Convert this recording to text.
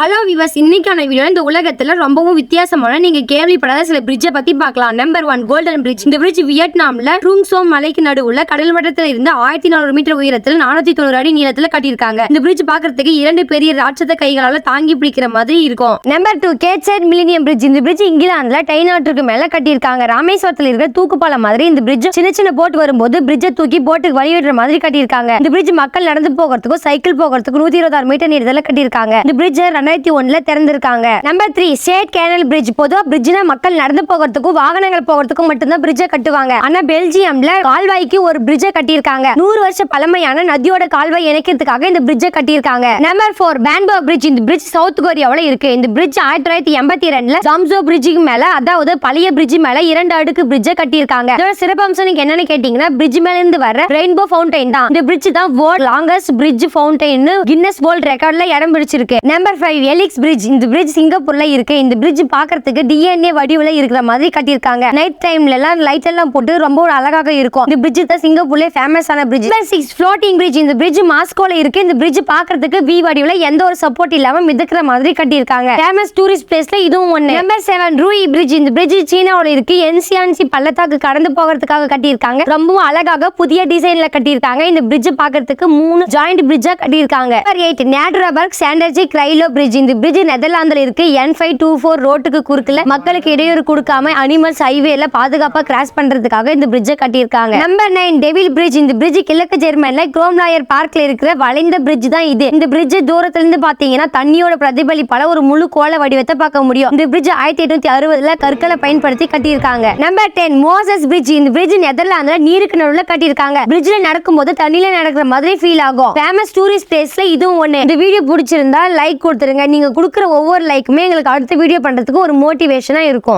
Hello viewers, இன்னைக்கான video இந்த உலகத்துல ரொம்பவும் வித்தியாசமான நீங்க கேள்விப்படாத சில பிரிட்ஜை பத்தி பார்க்கலாம். Number 1 golden bridge. இந்த பிரிட்ஜ் வியட்நாம்ல ட்ரூங் சோ மலைக்கு நடுவுல கடல் மட்டத்துல இருந்து 1400 மீட்டர் உயரத்தில் 490 அடி நீளத்துல கட்டியிருக்காங்க. இந்த பிரிட்ஜ் பாக்குறதுக்கு 2 பெரிய ராட்சத கைகளால தாங்கி பிடிக்கிற மாதிரி இருக்கும். Number 2 Gateshead millennium bridge. இந்த பிரிட்ஜ் இங்கிலாந்துல டைனாட்டுக்கு மேல கட்டியிருக்காங்க. ராமேஸ்வரத்துல இருக்கிற தூக்குப்பாலம் மாதிரி இந்த பிரிட்ஜ் சின்ன சின்ன போட் வரும்போது பிரிட்ஜை தூக்கி போட்டுக்கு வழிவிடுற மாதிரி கட்டியிருக்காங்க. இந்த பிரிட்ஜ் மக்கள் நடந்து போகிறதுக்கும் சைக்கிள் போகிறதுக்கும் 126 மீட்டர் நீளத்துல கட்டியிருக்காங்க. இந்த பிரிட்ஜ் 2001 திறந்திருக்காங்க. Number 3 state canal bridge. பொதுவா பிரிட்ஜ்னா மக்கள் நடந்து போகிறதுக்கும் வாகனங்கள் போகிறதுக்கும் மட்டும்தான் பிரிட்ஜை கட்டுவாங்க. ஆனா பெல்ஜியம்ல கால்வாய்க்கு ஒரு பிரிட்ஜை கட்டியிருக்காங்க. 100 வருஷ பழமையான நதியோட கால்வாய் இணைக்கிறதுக்காக இந்த பிரிட்ஜை கட்டியிருக்காங்க. Number 4 Banpo bridge. இந்த பிரிட்ஜ் சவுத் கொரியாவுல இருக்கு. இந்த பிரிட்ஜ் 1982ல ஜாம்சோ பிரிட்ஜுக்கு மேல, அதாவது பழைய பிரிட்ஜ் மேல 2 அடுக்கு பிரிட்ஜை கட்டியிருக்காங்க. இதோட சிறப்பம்சம் நீங்க என்னன்னு கேட்டீங்கன்னா, பிரிட்ஜ் மேல இருந்து வர ரெயின்போ ஃபவுண்டைன் தான். இந்த பிரிட்ஜ் தான் world longest bridge fountain Guinness world ரெக்கார்ட்ல இடம் பிடிச்சிருக்கு. Number 5 Helix bridge. இந்த பிரிட்ஜ் சிங்கப்பூர்ல இருக்கு. இந்த பிரிட்ஜ் பார்க்கிறதுக்கு DNA வடிவுல இருக்கிற மாதிரி கட்டியிருக்காங்க. நைட் டைம்ல எல்லாம் லைட் எல்லாம் போட்டு ரொம்ப அழகாக இருக்கும். இந்த பிரிட்ஜ் தான் சிங்கப்பூர்ல ஃபேமஸான பிரிட்ஜ். Number 6 floating bridge. இந்த பிரிட்ஜ் மாஸ்கோல இருக்கு. இந்த பிரிட்ஜ் பார்க்கிறதுக்கு V வடிவுல எந்த ஒரு சப்போர்ட் இல்லாம மிதக்கிற மாதிரி கட்டியிருக்காங்க. ஃபேமஸ் டூரிஸ்ட் பிளேஸ்ல இதுவும் ஒண்ணு. Number 7 Ruyi bridge. இந்த பிரிட்ஜ் சீனாவுல இருக்கு. என்சியான்சி பள்ளத்தாக்கு கடந்து போகிறதுக்காக கட்டியிருக்காங்க. ரொம்ப அழகாக புதிய டிசைன்ல கட்டியிருக்காங்க. இந்த பிரிட்ஜ் பார்க்கிறதுக்கு 3 ஜாயிண்ட் பிரிட்ஜா கட்டியிருக்காங்க. நம்பர் 8 நேட்ரபர்க் சாண்டர்ஜி கிரைலோ பிரிட்ஜ். இந்த பிரிட்ஜ் நெதர்லாந்துல இருக்கு. N524 ரோட்டுக்கு குறுக்குல மக்களுக்கு இடையூறு கொடுக்காம அனிமல்ஸ் ஹைவேல பாதுகாப்பா கிராஸ் பண்றதுக்காக இந்த பிரிட்ஜை கட்டியிருக்காங்க. Number 9 devil bridge. இந்த பிரிட்ஜ் கிழக்கு ஜெர்மன்ல குரோம்லாயர் பார்க்ல இருக்கிற வளைந்த பிரிட்ஜ் தான் இது. இந்த பிரிட்ஜ் தூரத்துல இருந்து பாத்தீங்கன்னா தண்ணியோட பிரதிபலிப்பால ஒரு முழு கோள வடிவத்தை பார்க்க முடியும். இந்த பிரிட்ஜ் 1860ல கற்களை பயன்படுத்தி கட்டியிருக்காங்க. Number 10 Moses bridge. இந்த பிரிட்ஜ் நெதர்லாந்துல நீருக்கு நடுவுல கட்டியிருக்காங்க. பிரிட்ஜ்ல நடக்கும்போது தண்ணியில நடக்கிற மாதிரி ஃபீல் ஆகும். ஃபேமஸ் டூரிஸ்ட் பிளேஸ்ல இதுவும் ஒண்ணு. இந்த வீடியோ பிடிச்சிருந்தா லைக் கொடுத்துருங்க. நீங்க கொடுக்குற ஒவ்வொரு லைக்குமே எங்களுக்கு அடுத்த வீடியோ பண்றதுக்கு ஒரு மோட்டிவேஷனா இருக்கும்.